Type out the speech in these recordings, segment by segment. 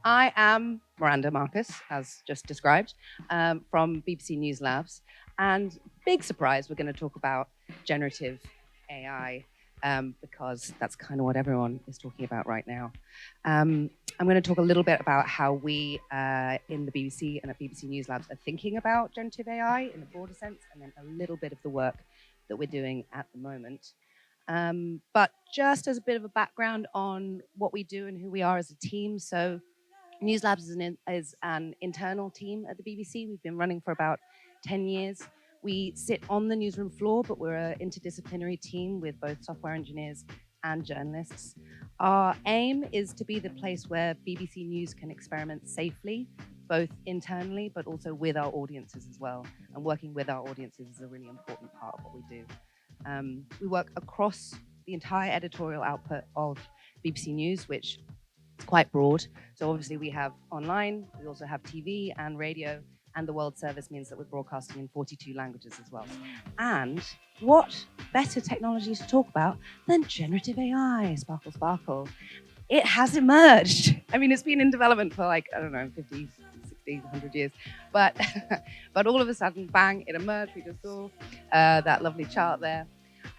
I am Miranda Marcus, as just described, from BBC News Labs. And big surprise, we're going to talk about generative AI because that's kind of what everyone is talking about right now. I'm going to talk a little bit about how we in the BBC and at BBC News Labs are thinking about generative AI in a broader sense, and then a little bit of the work that we're doing at the moment. But just as a bit of a background on what we do and who we are as a team. So News Labs is an internal team at the BBC. We've been running for about 10 years. We sit on the newsroom floor, but we're an interdisciplinary team with both software engineers and journalists. Our aim is to be the place where BBC News can experiment safely, both internally, but also with our audiences as well. And working with our audiences is a really important part of what we do. We work across the entire editorial output of BBC News, which is quite broad. So obviously we have online, we also have TV and radio, and the World Service means that we're broadcasting in 42 languages as well. And what better technology to talk about than generative AI, sparkle, sparkle. It has emerged. I mean, it's been in development for like, I don't know, 50, 60, 100 years. But, but all of a sudden, bang, it emerged. We just saw that lovely chart there.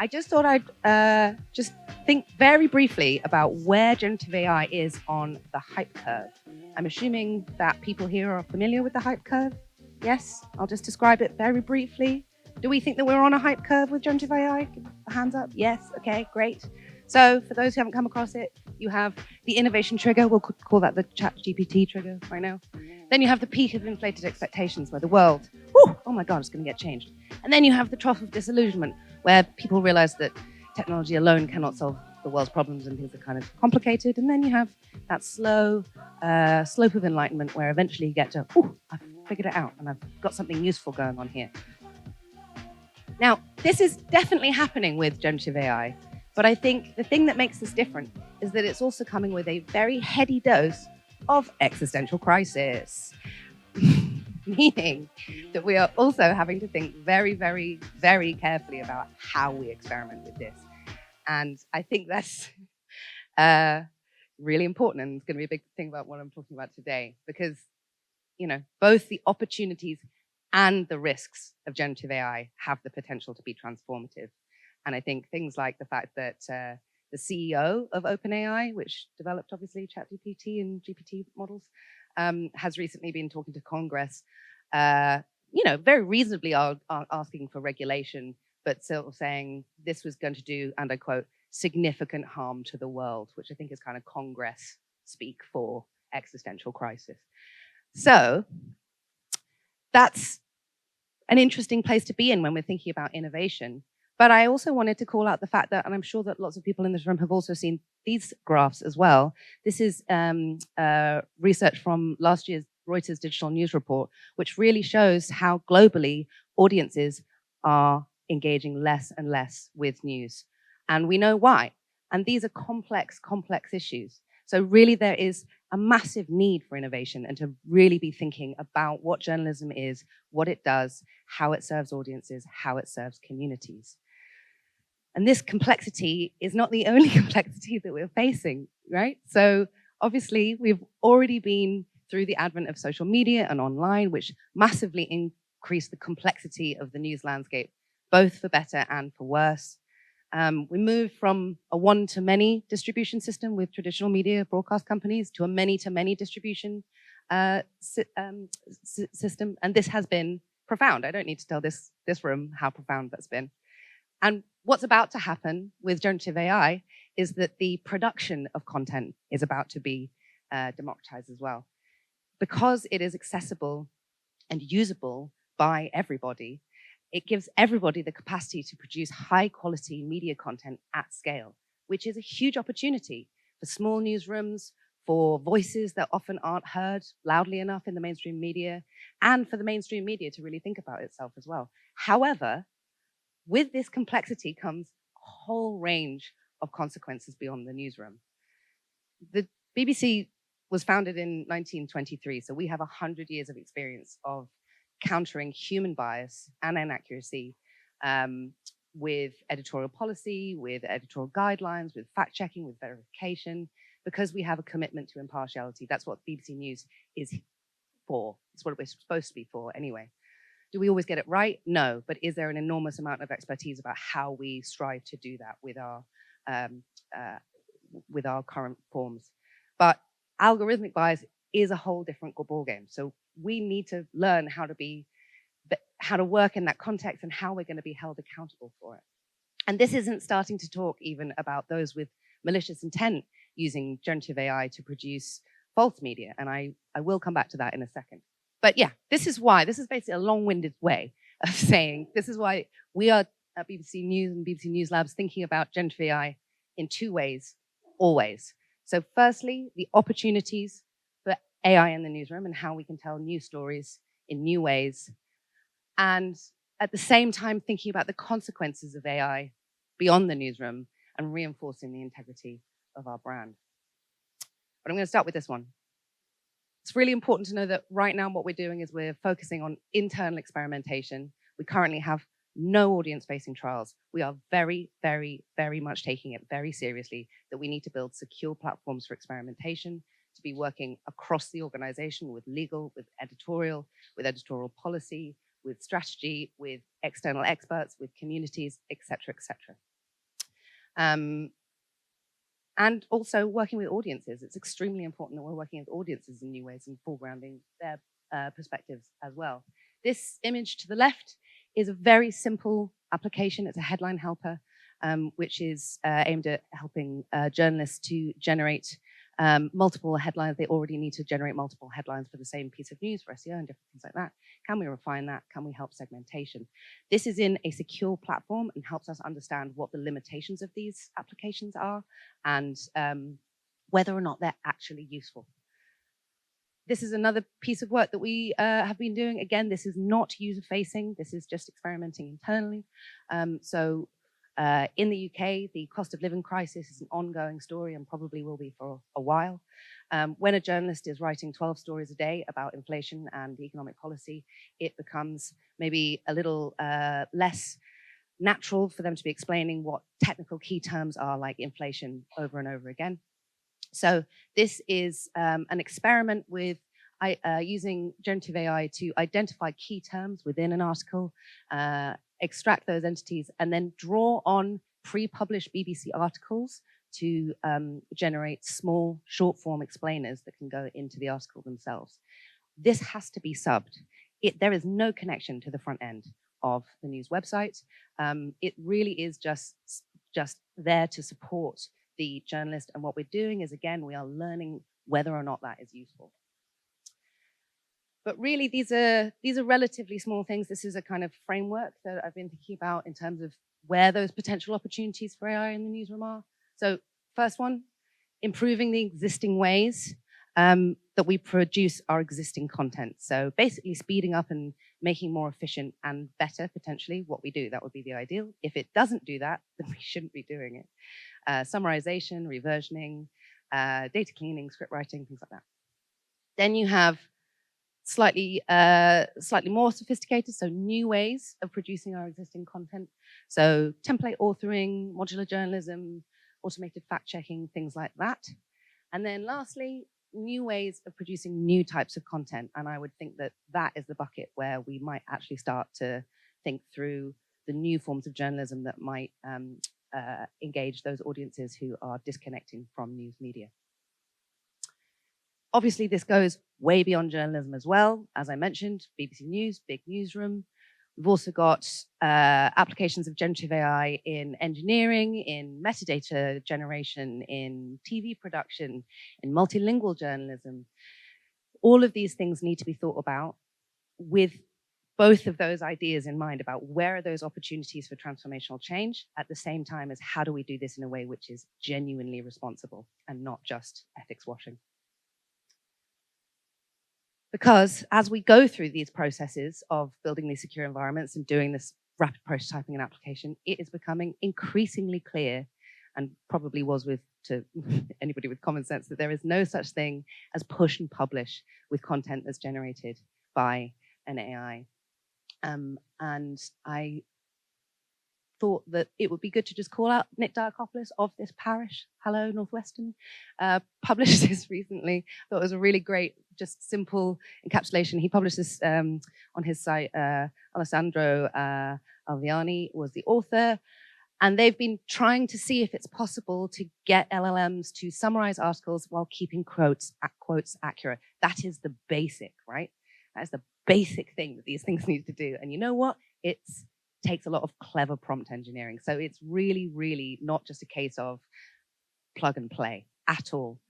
I just thought I'd just think very briefly about where generative AI is on the hype curve. I'm assuming that people here are familiar with the hype curve. Yes, I'll just describe it very briefly. Do we think that we're on a hype curve with generative AI? Give a hands up. Yes, okay, great. So for those who haven't come across it, you have the innovation trigger. We'll call that the ChatGPT trigger right now. Then you have the peak of inflated expectations where the world, oh my God, it's going to get changed. And then you have the trough of disillusionment where people realize that technology alone cannot solve the world's problems and things are kind of complicated. And then you have that slow slope of enlightenment where eventually you get to, I've figured it out and I've got something useful going on here. Now, this is definitely happening with generative AI, but I think the thing that makes this different is that it's also coming with a very heady dose of existential crisis. Meaning that we are also having to think very, very, very carefully about how we experiment with this. And I think that's really important, and it's going to be a big thing about what I'm talking about today, because, you know, both the opportunities and the risks of generative AI have the potential to be transformative. And I think things like the fact that the CEO of OpenAI, which developed obviously ChatGPT and GPT models, has recently been talking to Congress, very reasonably asking for regulation, but still saying this was going to do, and I quote, significant harm to the world, which I think is kind of Congress speak for existential crisis. So that's an interesting place to be in when we're thinking about innovation. But I also wanted to call out the fact that, and I'm sure that lots of people in this room have also seen these graphs as well. This is research from last year's Reuters Digital News Report, which really shows how globally audiences are engaging less and less with news. And we know why. And these are complex, complex issues. So really there is a massive need for innovation and to really be thinking about what journalism is, what it does, how it serves audiences, how it serves communities. And this complexity is not the only complexity that we're facing, right? So obviously we've already been through the advent of social media and online, which massively increased the complexity of the news landscape, both for better and for worse. We moved from a one-to-many distribution system with traditional media broadcast companies to a many-to-many distribution system. And this has been profound. I don't need to tell this room how profound that's been. And what's about to happen with generative AI is that the production of content is about to be democratized as well. Because it is accessible and usable by everybody, it gives everybody the capacity to produce high quality media content at scale, which is a huge opportunity for small newsrooms, for voices that often aren't heard loudly enough in the mainstream media, and for the mainstream media to really think about itself as well. However, with this complexity comes a whole range of consequences beyond the newsroom. The BBC was founded in 1923, so we have 100 years of experience of countering human bias and inaccuracy with editorial policy, with editorial guidelines, with fact-checking, with verification, because we have a commitment to impartiality. That's what BBC News is for. It's what we're supposed to be for anyway. Do we always get it right? No, but is there an enormous amount of expertise about how we strive to do that with our current forms? But algorithmic bias is a whole different ballgame. So we need to learn how to work in that context and how we're going to be held accountable for it. And this isn't starting to talk even about those with malicious intent using generative AI to produce false media. And I will come back to that in a second. But yeah, this is basically a long-winded way of saying this is why we are at BBC News and BBC News Labs thinking about generative AI in two ways, always. So firstly, the opportunities for AI in the newsroom and how we can tell new stories in new ways. And at the same time, thinking about the consequences of AI beyond the newsroom and reinforcing the integrity of our brand. But I'm going to start with this one. It's really important to know that right now what we're doing is we're focusing on internal experimentation. We currently have no audience-facing trials. We are very, very, very much taking it very seriously that we need to build secure platforms for experimentation, to be working across the organization with legal, with editorial policy, with strategy, with external experts, with communities, et cetera, et cetera. And also working with audiences. It's extremely important that we're working with audiences in new ways and foregrounding their perspectives as well. This image to the left is a very simple application. It's a headline helper, which is aimed at helping journalists to generate multiple headlines. They already need to generate multiple headlines for the same piece of news for SEO and different things like that. Can we refine that? Can we help segmentation? This is in a secure platform and helps us understand what the limitations of these applications are and whether or not they're actually useful. This is another piece of work that we have been doing. Again, this is not user-facing. This is just experimenting internally. In the UK, the cost of living crisis is an ongoing story and probably will be for a while. When a journalist is writing 12 stories a day about inflation and economic policy, it becomes maybe a little less natural for them to be explaining what technical key terms are like inflation over and over again. So this is an experiment with using generative AI to identify key terms within an article, extract those entities, and then draw on pre-published BBC articles to generate small short-form explainers that can go into the article themselves. This has to be subbed. There is no connection to the front end of the news website. It really is just there to support the journalist. And what we're doing is, again, we are learning whether or not that is useful. But really, these are relatively small things. This is a kind of framework that I've been thinking about in terms of where those potential opportunities for AI in the newsroom are. So first one, improving the existing ways that we produce our existing content. So basically speeding up and making more efficient and better, potentially, what we do. That would be the ideal. If it doesn't do that, then we shouldn't be doing it. Summarization, reversioning, data cleaning, script writing, things like that. Then you have slightly more sophisticated, so new ways of producing our existing content. So template authoring, modular journalism, automated fact-checking, things like that. And then lastly, new ways of producing new types of content. And I would think that that is the bucket where we might actually start to think through the new forms of journalism that might engage those audiences who are disconnecting from news media. Obviously, this goes way beyond journalism as well. As I mentioned, BBC News, big newsroom. We've also got applications of generative AI in engineering, in metadata generation, in TV production, in multilingual journalism. All of these things need to be thought about with both of those ideas in mind about where are those opportunities for transformational change at the same time as how do we do this in a way which is genuinely responsible and not just ethics washing. Because as we go through these processes of building these secure environments and doing this rapid prototyping and application, it is becoming increasingly clear, and probably was to anybody with common sense, that there is no such thing as push and publish with content that's generated by an AI. And I thought that it would be good to just call out Nick Diakopoulos of this parish, hello Northwestern, published this recently. I thought it was a really great, just simple encapsulation. He published this on his site. Alessandro Alviani was the author, and they've been trying to see if it's possible to get LLMs to summarize articles while keeping quotes accurate. That is the basic, right? That is the basic thing that these things need to do. And you know what? It takes a lot of clever prompt engineering. So it's really, really not just a case of plug and play at all.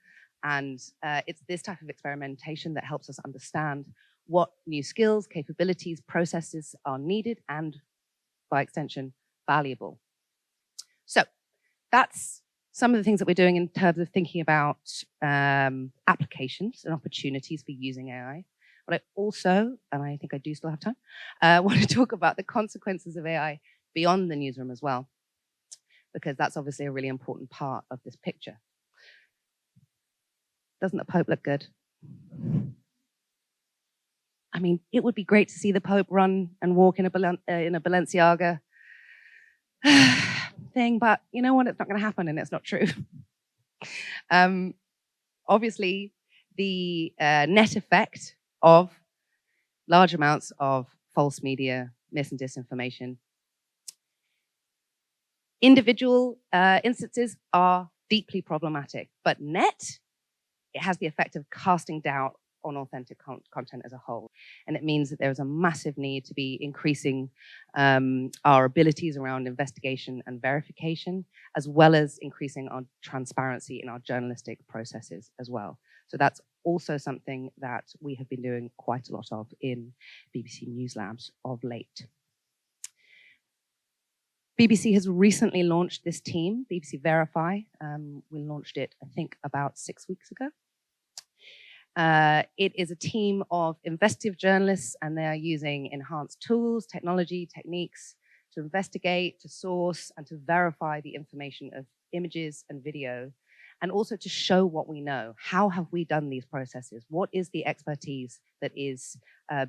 And it's this type of experimentation that helps us understand what new skills, capabilities, processes are needed and, by extension, valuable. So that's some of the things that we're doing in terms of thinking about applications and opportunities for using AI. But I also, and I think I do still have time, want to talk about the consequences of AI beyond the newsroom as well, because that's obviously a really important part of this picture. Doesn't the Pope look good? I mean, it would be great to see the Pope run and walk in a Balenciaga thing, but you know what? It's not going to happen, and it's not true. Obviously, the net effect of large amounts of false media, mis and disinformation. Individual instances are deeply problematic, but net, it has the effect of casting doubt on authentic content as a whole. And it means that there is a massive need to be increasing our abilities around investigation and verification, as well as increasing our transparency in our journalistic processes as well. So that's also something that we have been doing quite a lot of in BBC News Labs of late. BBC has recently launched this team, BBC Verify. We launched it, I think, about 6 weeks ago. It is a team of investigative journalists, and they are using enhanced tools, technology, techniques to investigate, to source, and to verify the information of images and video, and also to show what we know. How have we done these processes? What is the expertise that is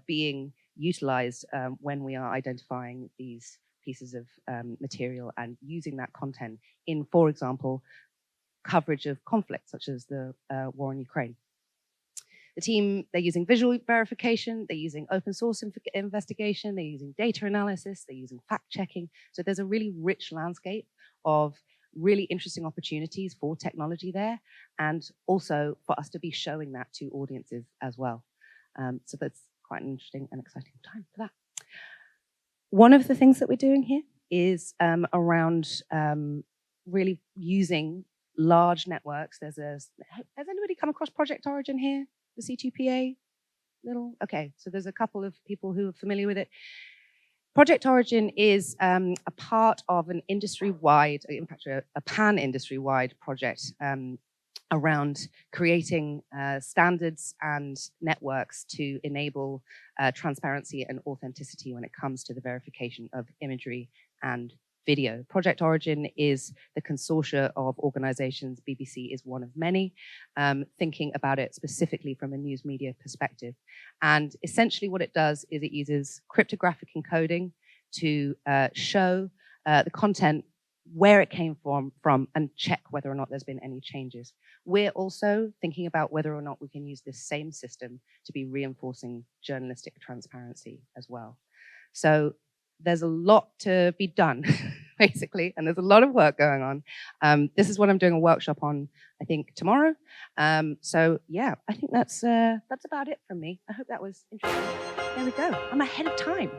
being utilized when we are identifying these pieces of material and using that content in, for example, coverage of conflicts such as the war in Ukraine? The team, they're using visual verification, they're using open source investigation, they're using data analysis, they're using fact checking. So there's a really rich landscape of really interesting opportunities for technology there, and also for us to be showing that to audiences as well. So that's quite an interesting and exciting time for that. One of the things that we're doing here is around really using large networks. Has anybody come across Project Origin here? The C2PA little? Okay, so there's a couple of people who are familiar with it. Project Origin is a part of an industry-wide, in fact, a pan-industry-wide project around creating standards and networks to enable transparency and authenticity when it comes to the verification of imagery and video. Project Origin is the consortia of organizations. BBC is one of many, thinking about it specifically from a news media perspective. And essentially what it does is it uses cryptographic encoding to show the content, where it came from, and check whether or not there's been any changes. We're also thinking about whether or not we can use this same system to be reinforcing journalistic transparency as well. So there's a lot to be done, basically, and there's a lot of work going on. This is what I'm doing a workshop on, I think, tomorrow. So yeah, I think that's about it from me. I hope that was interesting. There we go. I'm ahead of time.